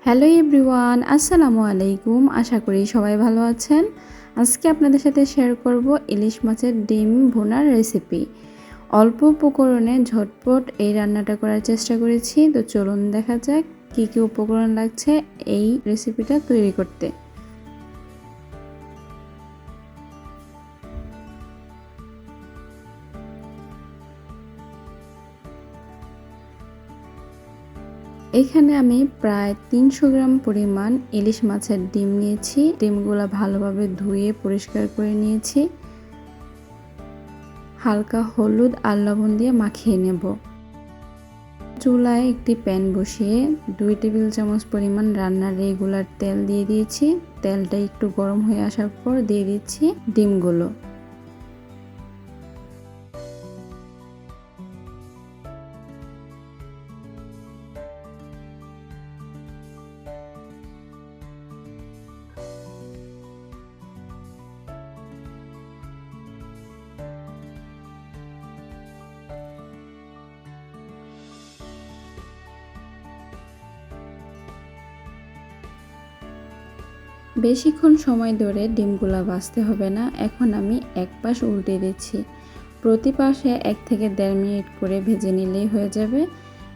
Hello everyone, আসসালামু আলাইকুম। আশা করি সবাই ভালো আছেন। আজকে আপনাদের সাথে শেয়ার করব ইলিশ মাছের ডিম ভুনার রেসিপি। অল্প উপকরণে ঝটপট এই রান্নাটা করার চেষ্টা করেছি। তো চলুন দেখা যাক কী কী উপকরণ লাগছে এই রেসিপিটা তৈরি করতে। এখানে আমি প্রায় 300 গ্রাম পরিমাণ ইলিশ মাছের ডিম নিয়েছি। ডিমগুলো ভালোভাবে ধুয়ে পরিষ্কার করে নিয়েছি। হালকা হলুদ আর লবণ দিয়ে মাখিয়ে নেব। চুলায় একটি প্যান বসিয়ে 2 টেবিল চামচ পরিমাণ রান্নার রেগুলার তেল দিয়ে দিয়েছি। তেলটা একটু গরম হয়ে আসার পর দিয়ে দিচ্ছি ডিমগুলো। বেশিক্ষণ সময় ধরে ডিমগুলো ভাজতে হবে না। এখন আমি এক পাশ উল্টে দিচ্ছি। প্রতি পাশে 1 থেকে 1.5 মিনিট করে ভেজে নিলেই হয়ে যাবে।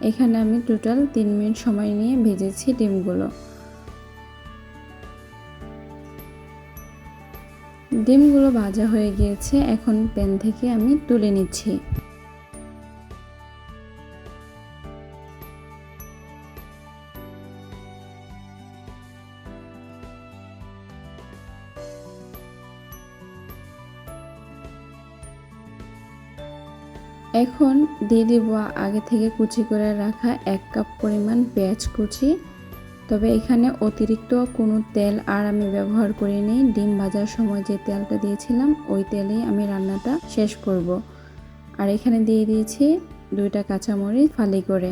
এখানে আমি টোটাল 3 মিনিট সময় নিয়ে ভেজেছি ডিমগুলো। ডিমগুলো ভাজা হয়ে গিয়েছে। এখন প্যান থেকে আমি তুলে নিচ্ছি। এখন দিয়ে দিব আগে থেকে কুচি করে রাখা 1 কাপ পরিমাণ পেঁয়াজ কুচি। তবে এখানে অতিরিক্ত কোনো তেল আর আমি ব্যবহার করিনি। ডিম ভাজার সময় যে তেলটা দিয়েছিলাম ওই তেলেই আমি রান্নাটা শেষ করব। আর এখানে দিয়ে দিয়েছি 2টা কাঁচামরিচ ফালি করে।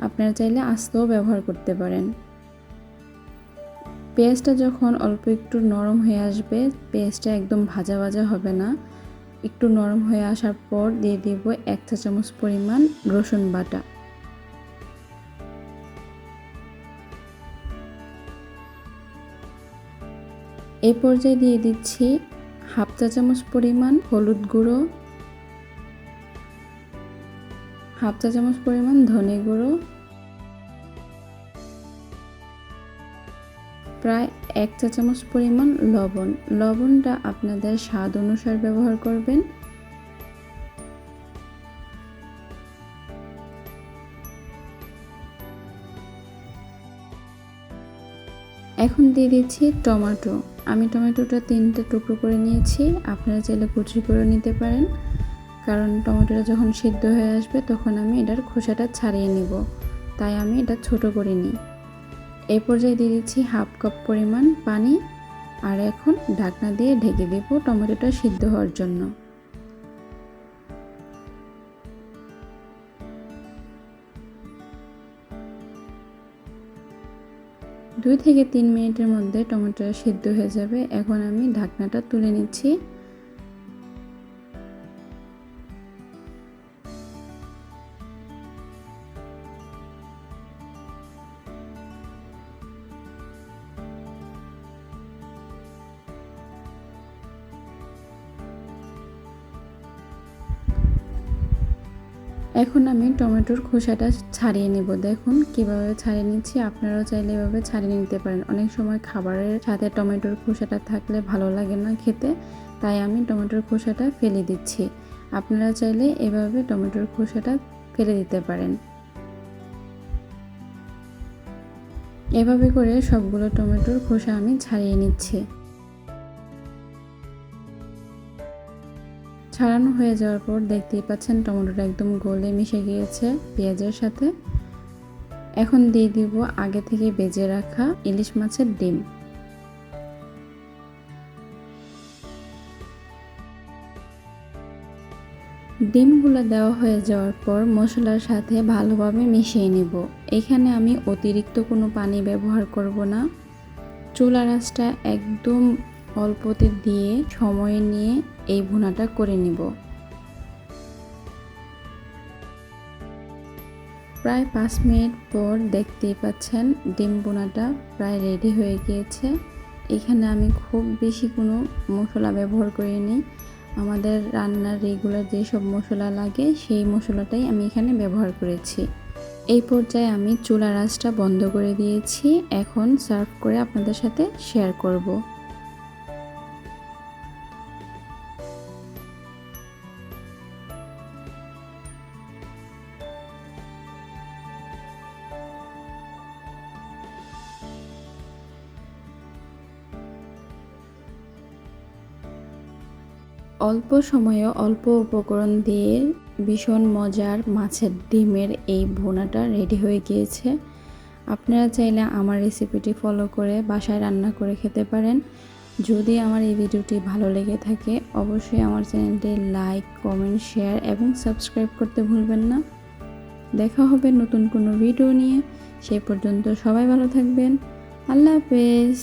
আপনারা চাইলে আস্তেও ব্যবহার করতে পারেন। পেঁয়াজটা যখন অল্প একটু নরম হয়ে আসবে, পেঁয়াজটা একদম ভাজা ভাজা হবে না, একটু নরম হয়ে আসার পর দিয়ে দিব 1 চা চামচ পরিমাণ রসুন বাটা। এই পর্যায়ে দিয়ে দিচ্ছি 1/2 চা চামচ পরিমাণ হলুদ গুঁড়ো, 1/2 চা চামচ পরিমাণ ধনে গুঁড়ো, প্রায় 1 চা চামচ পরিমাণ লবণ। লবণটা আপনাদের স্বাদ অনুসারে ব্যবহার করবেন। এখন দিয়ে দিচ্ছি টমেটো। আমি টমেটোটা 3টে টুকরো করে নিয়েছি। আপনারা চাইলে কুচি করে নিতে পারেন, কারণ টমেটোটা যখন সিদ্ধ হয়ে আসবে তখন আমি এটার খোসাটা ছাড়িয়ে নিব, তাই আমি এটা ছোট করে নিই। এই পর্যায়ে দিয়ে দিচ্ছি 1/2 কাপ পরিমাণ পানি। আর এখন ঢাকনা দিয়ে ঢেকে দেব টমেটোটা সিদ্ধ হওয়ার জন্য। 2 থেকে 3 মিনিটের মধ্যে টমেটোটা সিদ্ধ হয়ে যাবে। এখন আমি ঢাকনাটা তুলে নিচ্ছি। এখন আমি টমেটোর খোসাটা ছাড়িয়ে নেব। দেখুন কিভাবে ছাড়িয়ে নিচ্ছি। আপনারাও চাইলে এভাবে ছাড়িয়ে নিতে পারেন। অনেক সময় খাবারের সাথে টমেটোর খোসাটা থাকলে ভালো লাগে না খেতে, তাই আমি টমেটোর খোসাটা ফেলে দিচ্ছি। আপনারা চাইলে এভাবে টমেটোর খোসাটা ফেলে দিতে পারেন। এভাবে করে সবগুলো টমেটোর খোসা আমি ছাড়িয়ে নিচ্ছি। ছাড়ানো হয়ে যাওয়ার পর দেখতেই পাচ্ছেন টমেটোটা একদম গলে মিশে গিয়েছে পেঁয়াজের সাথে। এখন দিয়ে দিব আগে থেকে ভেজে রাখা ইলিশ মাছের ডিম। ডিমগুলো দেওয়া হয়ে যাওয়ার পর মশলার সাথে ভালোভাবে মিশিয়ে নেব। এখানে আমি অতিরিক্ত কোনো পানি ব্যবহার করব না। চুলার আঁচটা একদম অল্পতে দিয়ে সময় নিয়ে এই ভুনাটা করে নেব। প্রায় 5 মিনিট পর দেখতেই পাচ্ছেন ডিম বোনাটা প্রায় রেডি হয়ে গিয়েছে। এখানে আমি খুব বেশি কোনো মশলা ব্যবহার করিনি। আমাদের রান্নার রেগুলার যেসব মশলা লাগে সেই মশলাটাই আমি এখানে ব্যবহার করেছি। এই পর্যায়ে আমি চুলার আঁচটা বন্ধ করে দিয়েছি। এখন সার্ভ করে আপনাদের সাথে শেয়ার করব। অল্প সময়ে অল্প উপকরণ দিয়ে ভীষণ মজার মাছের ডিমের এই ভুনাটা রেডি হয়ে গিয়েছে। আপনারা চাইলে আমার রেসিপিটি ফলো করে বাসায় রান্না করে খেতে পারেন। যদি আমার এই ভিডিওটি ভালো লেগে থাকে অবশ্যই আমার চ্যানেলটি লাইক, কমেন্ট, শেয়ার এবং সাবস্ক্রাইব করতে ভুলবেন না। দেখা হবে নতুন কোনো ভিডিও নিয়ে। সেই পর্যন্ত সবাই ভালো থাকবেন। আল্লাহ হাফেজ।